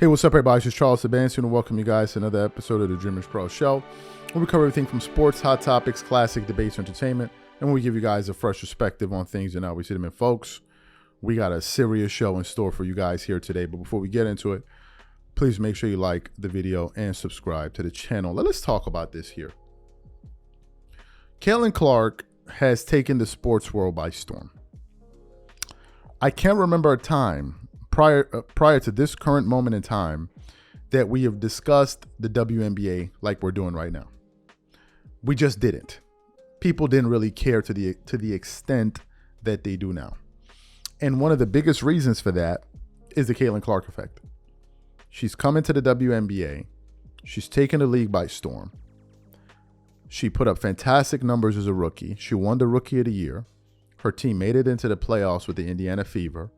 Hey, what's up, everybody? It's just Charles Sebastian, and welcome you guys to another episode of the DREAMERSPRO show, where we cover everything from sports, hot topics, classic debates, entertainment, and we give you guys a fresh perspective on things and how we see them. And folks, we got a serious show in store for you guys here today. But before we get into it, please make sure you like the video and subscribe to the channel. Let's talk about this here. Caitlin Clark has taken the sports world by storm. I can't remember a time prior to this current moment in time that we have discussed the WNBA like we're doing right now. We just didn't. People didn't really care to the extent that they do now. And one of the biggest reasons for that is the Caitlin Clark effect. She's come into the WNBA. She's taken the league by storm. She put up fantastic numbers as a rookie. She won the Rookie of the Year. Her team made it into the playoffs with the Indiana Fever.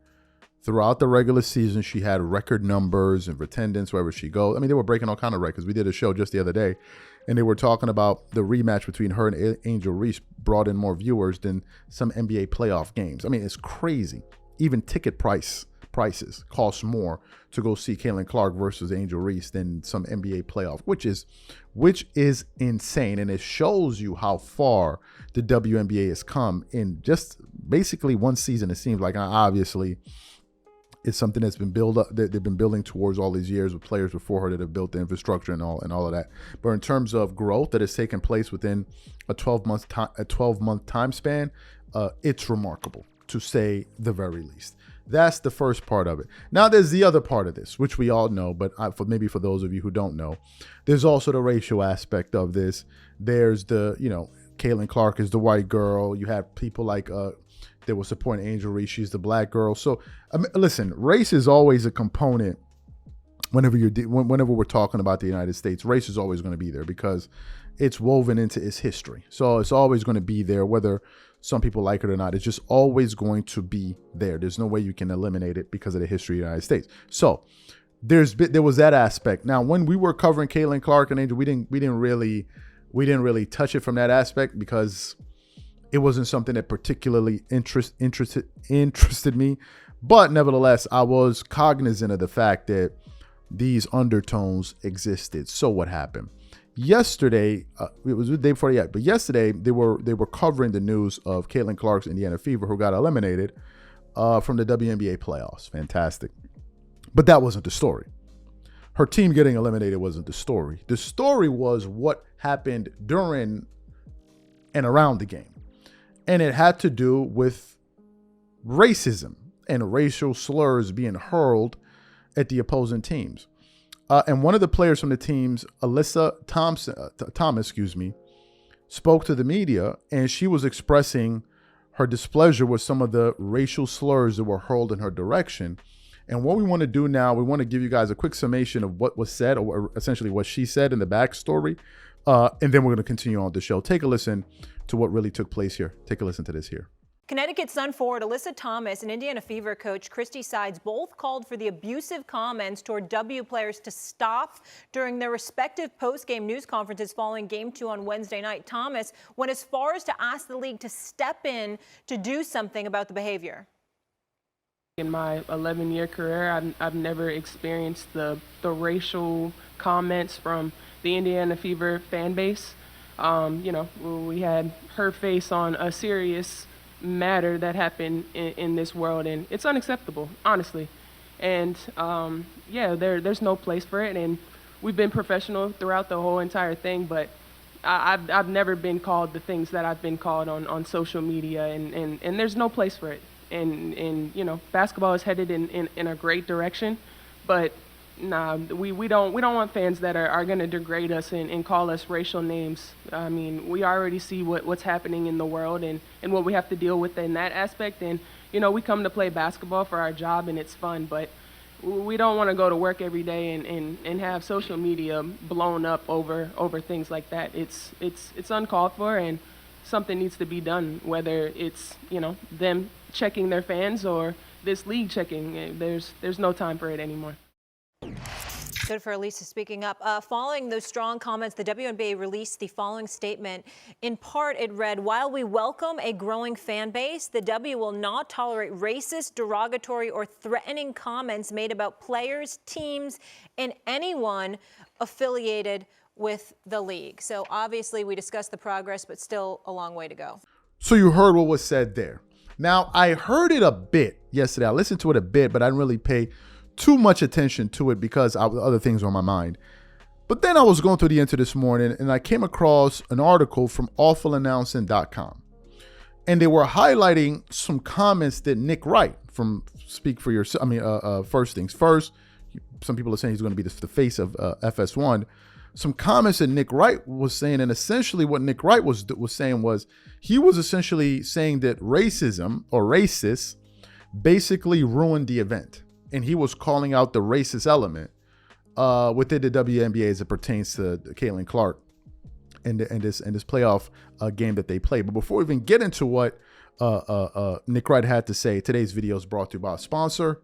Throughout the regular season, she had record numbers and attendance wherever she goes. I mean, they were breaking all kind of records. We did a show just the other day, and they were talking about the rematch between her and Angel Reese brought in more viewers than some NBA playoff games. I mean, it's crazy. Even ticket prices cost more to go see Caitlin Clark versus Angel Reese than some NBA playoff, which is insane. And it shows you how far the WNBA has come in just basically one season. It seems like, obviously, it's something that's been built up, that they've been building towards all these years with players before her that have built the infrastructure and all of that. But in terms of growth that has taken place within a 12-month time span, it's remarkable, to say the very least. That's the first part of it. Now there's the other part of this, which we all know, but maybe for those of you who don't know, there's also the racial aspect of this. There's the, Caitlin Clark is the white girl. You have people like that were supporting Angel Reese. She's the black girl. So listen, race is always a component whenever we're talking about the United States. Race is always going to be there because it's woven into its history. So it's always going to be there, whether some people like it or not. It's just always going to be there. There's no way you can eliminate it because of the history of the United States. So there was that aspect. Now, when we were covering Caitlin Clark and Angel, we didn't really touch it from that aspect because it wasn't something that particularly interested me. But nevertheless, I was cognizant of the fact that these undertones existed. So what happened? Yesterday, it was the day before yet, but yesterday they were covering the news of Caitlin Clark's Indiana Fever, who got eliminated from the WNBA playoffs. Fantastic. But that wasn't the story. Her team getting eliminated wasn't the story. The story was what happened during and around the game. And it had to do with racism and racial slurs being hurled at the opposing teams. And one of the players from the teams, Alyssa Thomas, spoke to the media, and she was expressing her displeasure with some of the racial slurs that were hurled in her direction. And what we want to do now, we want to give you guys a quick summation of what was said, or essentially what she said in the backstory. And then we're going to continue on the show. Take a listen to what really took place here. Take a listen to this here. Connecticut Sun forward Alyssa Thomas and Indiana Fever coach Christy Sides both called for the abusive comments toward W players to stop during their respective post-game news conferences following Game 2 on Wednesday night. Thomas went as far as to ask the league to step in to do something about the behavior. In my 11-year career, I've never experienced the racial comments from the Indiana Fever fan base. We had her face on a serious matter that happened in this world, and it's unacceptable, honestly. And there's no place for it, and we've been professional throughout the whole entire thing, but I've never been called the things that I've been called on social media, and there's no place for it. And basketball is headed in a great direction, but nah, we don't want fans that are going to degrade us and call us racial names. I mean, we already see what's happening in the world and what we have to deal with in that aspect. And we come to play basketball for our job, and it's fun, but we don't want to go to work every day and have social media blown up over things like that. It's uncalled for, and something needs to be done, whether it's them checking their fans or this league checking. There's no time for it anymore. Good for Elisa speaking up. Following those strong comments, the WNBA released the following statement. In part, it read, while we welcome a growing fan base, the W will not tolerate racist, derogatory, or threatening comments made about players, teams, and anyone affiliated with the league. So obviously we discussed the progress, but still a long way to go. So you heard what was said there. Now, I heard it a bit yesterday. I listened to it a bit, but I didn't really pay too much attention to it because other things were on my mind. But then I was going through the internet this morning and I came across an article from awfulannouncing.com. And they were highlighting some comments that Nick Wright from Speak For Yourself, First Things First. Some people are saying he's going to be the face of FS1. Some comments that Nick Wright was saying, and essentially what Nick Wright was saying was he was essentially saying that racism or racists basically ruined the event, and he was calling out the racist element within the WNBA as it pertains to Caitlin Clark and this playoff game that they played. But before we even get into what Nick Wright had to say, today's video is brought to you by a sponsor,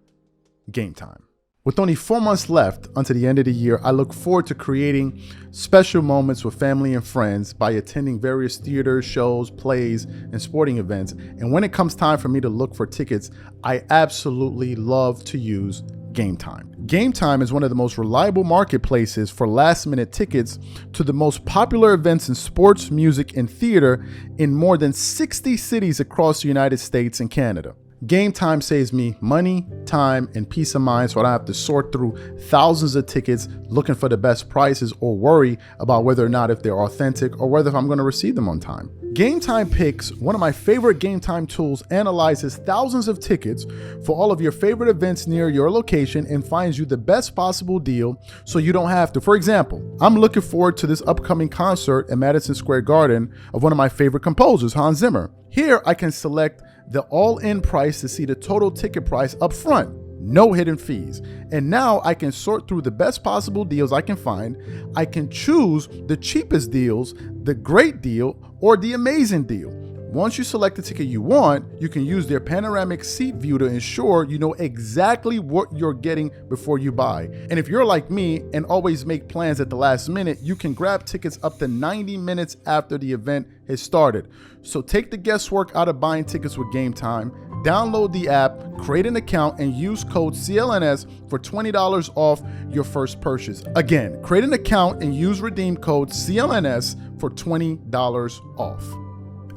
Game Time. With only 4 months left until the end of the year, I look forward to creating special moments with family and friends by attending various theaters, shows, plays, and sporting events. And when it comes time for me to look for tickets, I absolutely love to use Game Time. Game Time is one of the most reliable marketplaces for last-minute tickets to the most popular events in sports, music, and theater in more than 60 cities across the United States and Canada. Game Time saves me money, time, and peace of mind so I don't have to sort through thousands of tickets looking for the best prices or worry about whether or not if they're authentic or whether I'm going to receive them on time. Game Time Picks, one of my favorite Game Time tools, analyzes thousands of tickets for all of your favorite events near your location and finds you the best possible deal so you don't have to. For example, I'm looking forward to this upcoming concert at Madison Square Garden of one of my favorite composers, Hans Zimmer. Here I can select the all-in price to see the total ticket price up front. No hidden fees. And now I can sort through the best possible deals I can find. I can choose the cheapest deals, the great deal, or the amazing deal. Once you select the ticket you want, you can use their panoramic seat view to ensure you know exactly what you're getting before you buy. And if you're like me and always make plans at the last minute, you can grab tickets up to 90 minutes after the event has started. So take the guesswork out of buying tickets with Game Time. Download the app, create an account, and use code CLNS for $20 off your first purchase. Again, create an account and use redeem code CLNS for $20 off.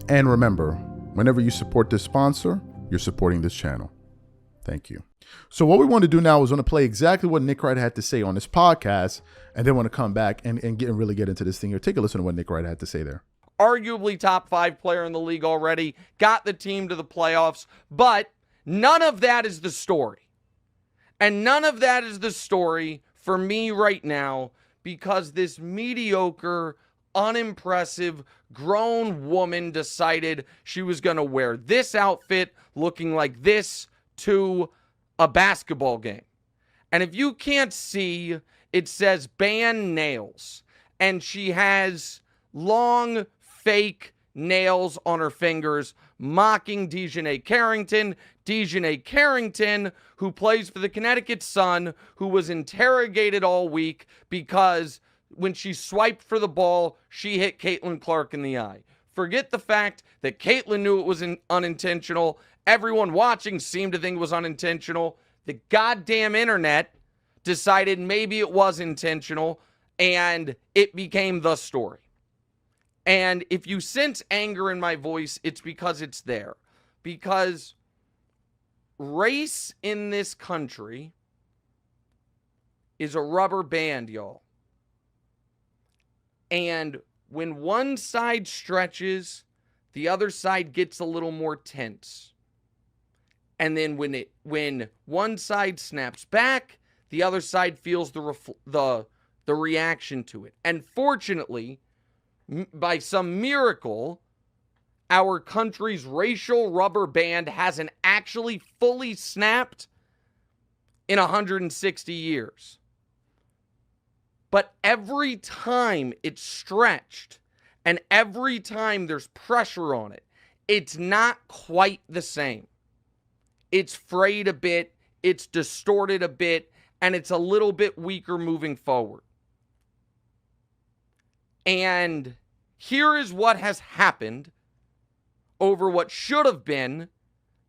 And remember, whenever you support this sponsor, you're supporting this channel. Thank you. So what we want to do now is want to play exactly what Nick Wright had to say on this podcast, and then want to come back and really get into this thing here. Take a listen to what Nick Wright had to say there. Arguably top 5 player in the league already, got the team to the playoffs, but none of that is the story. And none of that is the story for me right now because this mediocre, unimpressive, grown woman decided she was going to wear this outfit looking like this to a basketball game. And if you can't see, it says ban nails. And she has long, fake nails on her fingers, mocking Dejanay Carrington. Dejanay Carrington, who plays for the Connecticut Sun, who was interrogated all week because when she swiped for the ball, she hit Caitlin Clark in the eye. Forget the fact that Caitlin knew it was unintentional. Everyone watching seemed to think it was unintentional. The goddamn internet decided maybe it was intentional, and it became the story. And if you sense anger in my voice, it's because it's there. Because race in this country is a rubber band, y'all. And when one side stretches, the other side gets a little more tense. And then when one side snaps back, the other side feels the reaction to it. And fortunately, by some miracle, our country's racial rubber band hasn't actually fully snapped in 160 years. But every time it's stretched and every time there's pressure on it, it's not quite the same. It's frayed a bit, it's distorted a bit, and it's a little bit weaker moving forward. And here is what has happened over what should have been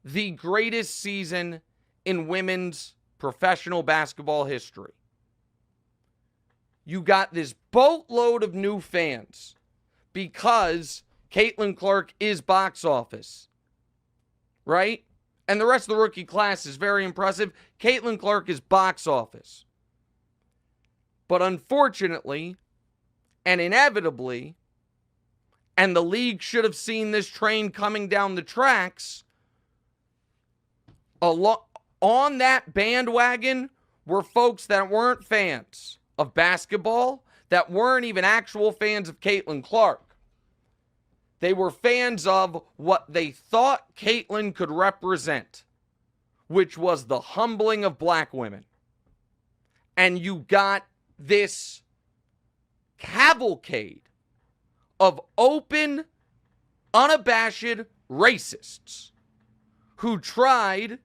the greatest season in women's professional basketball history. You got this boatload of new fans because Caitlin Clark is box office, right? And the rest of the rookie class is very impressive. Caitlin Clark is box office. But unfortunately, and inevitably, and the league should have seen this train coming down the tracks, on that bandwagon were folks that weren't fans of basketball, that weren't even actual fans of Caitlin Clark. They were fans of what they thought Caitlin could represent, which was the humbling of black women. And you got this cavalcade of open, unabashed racists who tried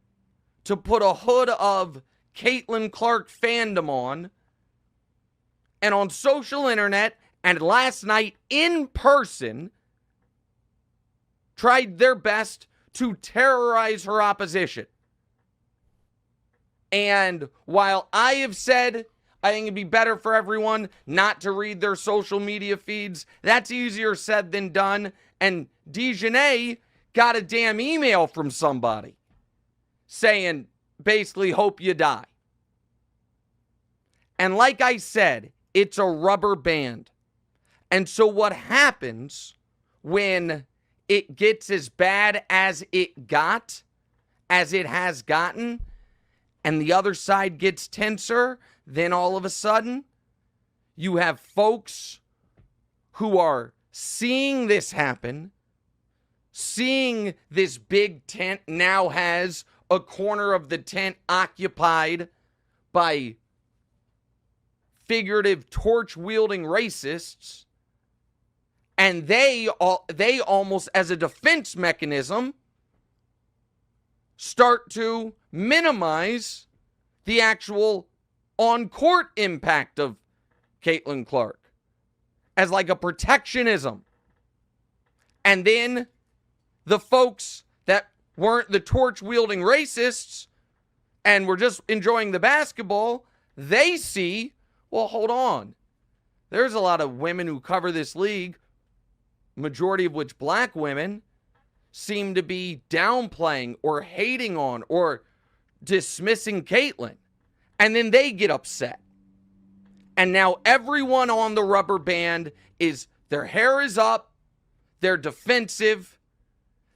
to put a hood of Caitlin Clark fandom on, and on social internet, and last night in person, tried their best to terrorize her opposition. And while I have said I think it'd be better for everyone not to read their social media feeds, that's easier said than done. And Dejanay got a damn email from somebody saying, basically, hope you die. And like I said, it's a rubber band. And so what happens when it gets as bad as it has gotten, and the other side gets tenser, then all of a sudden, you have folks who are seeing this happen, seeing this big tent now has a corner of the tent occupied by figurative torch-wielding racists, and they almost as a defense mechanism start to minimize the actual on-court impact of Caitlin Clark as like a protectionism. And then the folks that weren't the torch-wielding racists and were just enjoying the basketball, they see, well, hold on. There's a lot of women who cover this league, majority of which black women, seem to be downplaying or hating on or dismissing Caitlin. And then they get upset. And now everyone on the rubber band is, their hair is up, they're defensive,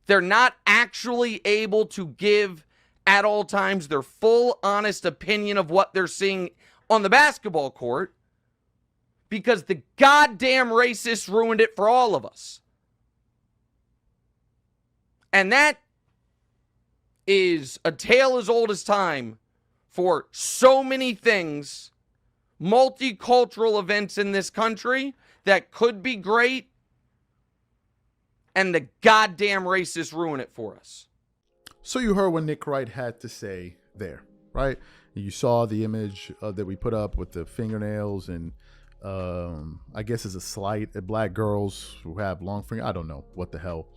they're not actually able to give at all times their full, honest opinion of what they're seeing on the basketball court, because the goddamn racists ruined it for all of us. And that is a tale as old as time for so many things, multicultural events in this country that could be great, and the goddamn racists ruin it for us. So you heard what Nick Wright had to say there, right? You saw the image that we put up with the fingernails, and I guess it's a slight at black girls who have long fingers. I don't know what the hell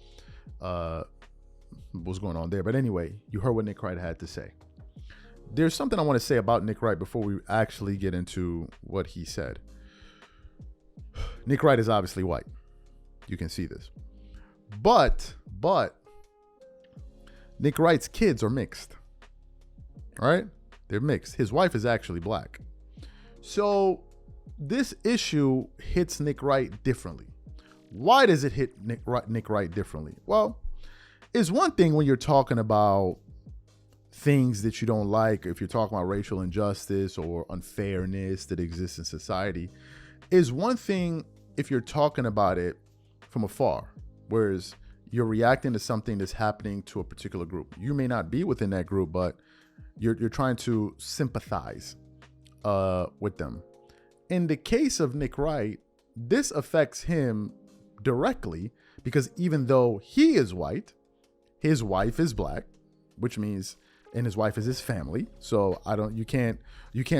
was going on there. But anyway, you heard what Nick Wright had to say. There's something I want to say about Nick Wright before we actually get into what he said. Nick Wright is obviously white. You can see this. But Nick Wright's kids are mixed. All right? They're mixed. His wife is actually black. So this issue hits Nick Wright differently. Why does it hit Nick Wright differently? Well, it's one thing when you're talking about things that you don't like, if you're talking about racial injustice or unfairness that exists in society, is one thing if you're talking about it from afar, whereas you're reacting to something that's happening to a particular group. You may not be within that group, but you're trying to sympathize with them. In the case of Nick Wright, this affects him directly because even though he is white, his wife is black, which means and his wife is his family. So you can't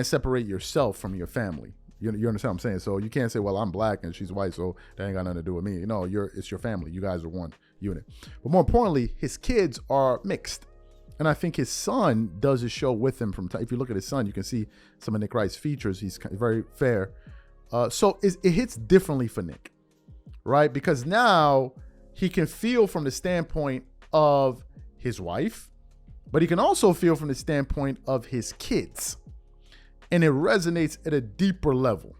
separate yourself from your family. You understand what I'm saying? So you can't say, well, I'm black and she's white, so that ain't got nothing to do with me. No, it's your family. You guys are one unit. But more importantly, his kids are mixed. And I think his son does his show with him if you look at his son, you can see some of Nick Wright's features. He's very fair. So it hits differently for Nick, right? Because now he can feel from the standpoint of his wife, but he can also feel from the standpoint of his kids. And it resonates at a deeper level,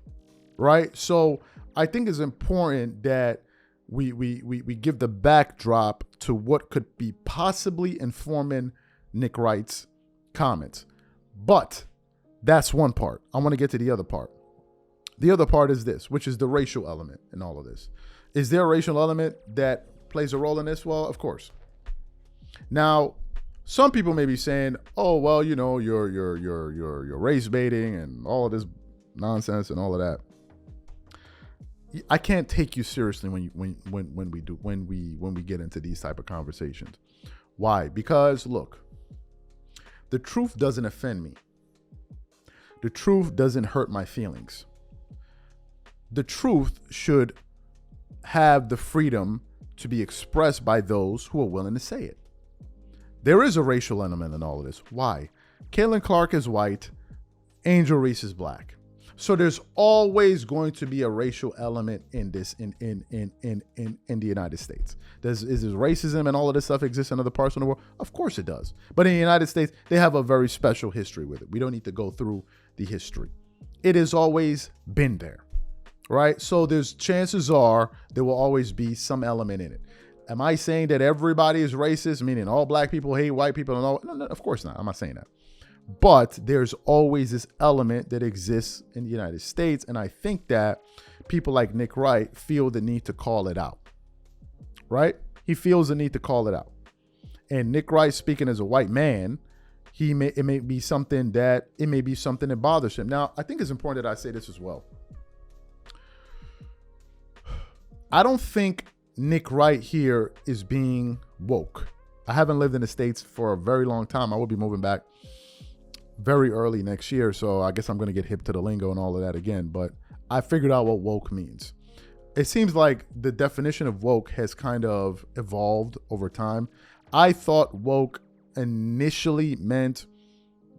right? So I think it's important that we give the backdrop to what could be possibly informing Nick Wright's comments. But that's one part. I want to get to the other part. The other part is this, which is the racial element in all of this. Is there a racial element that plays a role in this? Well, of course. Now, some people may be saying, "Oh, well, you're race baiting and all of this nonsense and all of that." I can't take you seriously when we get into these type of conversations. Why? Because look, the truth doesn't offend me. The truth doesn't hurt my feelings. The truth should have the freedom to be expressed by those who are willing to say it. There is a racial element in all of this. Why? Caitlin Clark is white. Angel Reese is black. So there's always going to be a racial element in this in the United States. Is there racism and all of this stuff exists in other parts of the world? Of course it does. But in the United States, they have a very special history with it. We don't need to go through the history. It has always been there, right? So there's chances are there will always be some element in it. Am I saying that everybody is racist, meaning all black people hate white people and all? No, of course not. I'm not saying that. But there's always this element that exists in the United States. And I think that people like Nick Wright feel the need to call it out, right? He feels the need to call it out. And Nick Wright, speaking as a white man, it may be something that bothers him. Now, I think it's important that I say this as well. I don't think Nick Wright here is being woke. I haven't lived in the States for a very long time. I will be moving back very early next year, so I guess I'm going to get hip to the lingo and all of that again. But I figured out what woke means. It seems like the definition of woke has kind of evolved over time. I thought woke initially meant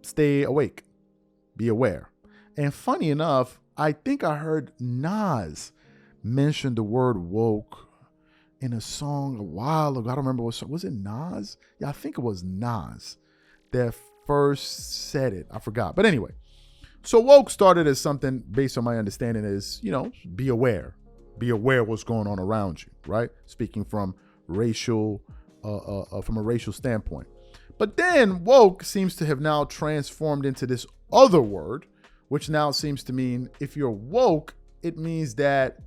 stay awake, be aware. And funny enough, I think I heard Nas mention the word woke in a song a while ago. I don't remember what song. Was it Nas? Yeah, I think it was Nas that first said it. I forgot. But anyway, so woke started as something based on my understanding is, be aware. Be aware what's going on around you, right? Speaking from from a racial standpoint. But then woke seems to have now transformed into this other word, which now seems to mean if you're woke, it means that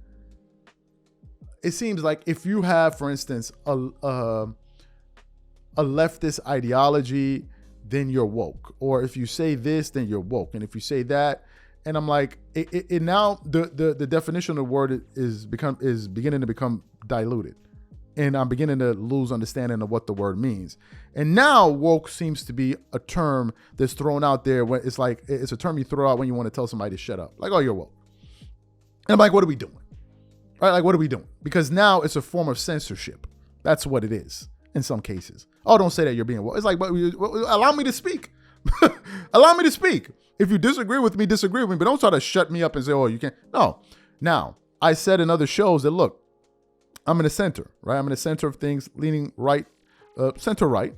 it seems like if you have, for instance, a leftist ideology, then you're woke. Or if you say this, then you're woke. And if you say that, and I'm like, it now the definition of the word is beginning to become diluted. And I'm beginning to lose understanding of what the word means. And now woke seems to be a term that's thrown out there when it's like, it's a term you throw out when you want to tell somebody to shut up. Like, oh, you're woke. And I'm like, what are we doing? Right? Like, what are we doing? Because now it's a form of censorship. That's what it is in some cases. Oh, don't say that you're being woke. It's like, but allow me to speak. Allow me to speak. If you disagree with me, disagree with me. But don't try to shut me up and say, oh, you can't. No. Now, I said in other shows that, look, I'm in the center, right? I'm in the center of things, leaning right, center right,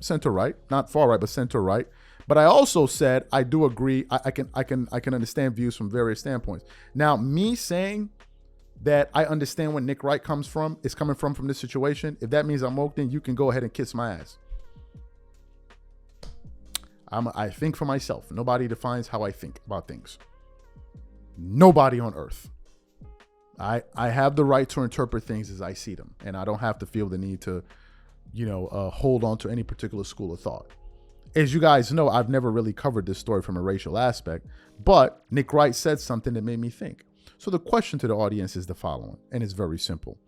not far right, but center right. But I also said I do agree. I can understand views from various standpoints. Now, me saying that I understand where Nick Wright coming from this situation. If that means I'm woke, then you can go ahead and kiss my ass. I think for myself. Nobody defines how I think about things. Nobody on earth. I have the right to interpret things as I see them, and I don't have to feel the need to, hold on to any particular school of thought. As you guys know, I've never really covered this story from a racial aspect, but Nick Wright said something that made me think. So the question to the audience is the following, and it's very simple.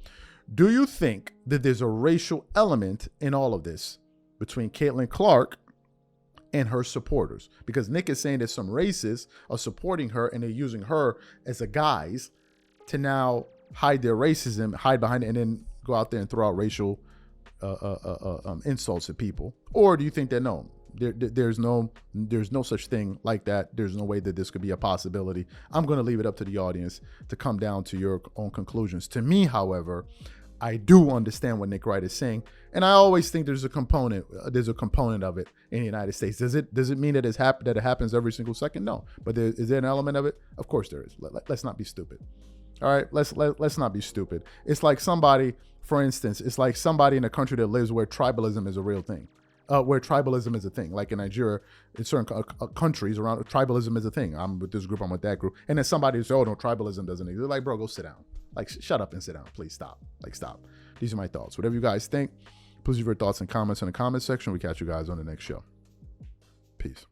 Do you think that there's a racial element in all of this between Caitlin Clark and her supporters. Because Nick is saying that some racists are supporting her and they're using her as a guise to now hide their racism, hide behind it, and then go out there and throw out racial insults at people? Or do you think that no, there's no such thing like that? There's no way that this could be a possibility. I'm going to leave it up to the audience to come down to your own conclusions. To me, however, I do understand what Nick Wright is saying, and I always think there's a component of it in the United States. Does it mean that it happens every single second? No, but is there an element of it? Of course there is. Let's not be stupid. All right, let's not be stupid. It's like somebody, for instance, it's like somebody in a country that lives where tribalism is a real thing. Where tribalism is a thing, like in Nigeria, in certain countries around, tribalism is a thing. I'm with this group, I'm with that group, and then somebody will say, "Oh no, tribalism doesn't exist." They're like, bro, go sit down. Like, shut up and sit down, please. Stop. Stop. These are my thoughts. Whatever you guys think, please leave your thoughts and comments in the comment section. We catch you guys on the next show. Peace.